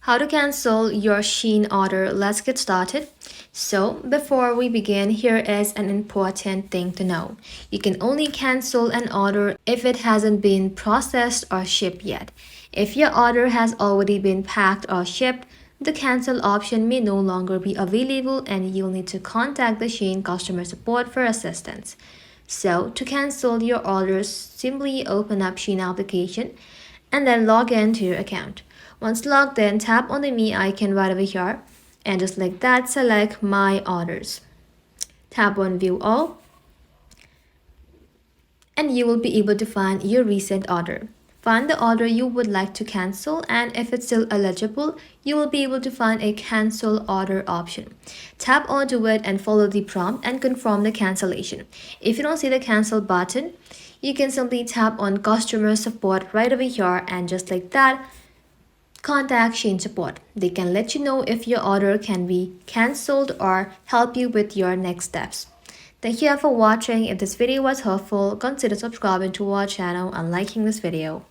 How to cancel your Shein order. Let's get started. So, before we begin, here is an important thing to know. You can only cancel an order if it hasn't been processed or shipped yet. If your order has already been packed or shipped, the cancel option may no longer be available and you'll need to contact the Shein customer support for assistance. So, to cancel your orders, simply open up Shein application and then log into your account. Once logged in, tap on the Me icon right over here and just like that, select My Orders. Tap on View All and you will be able to find your recent order. Find the order you would like to cancel, and if it's still eligible, you will be able to find a cancel order option. Tap onto it and follow the prompt and confirm the cancellation. If you don't see the cancel button, you can simply tap on customer support right over here and just like that, contact Shein support. They can let you know if your order can be cancelled or help you with your next steps. Thank you all for watching. If this video was helpful, consider subscribing to our channel and liking this video.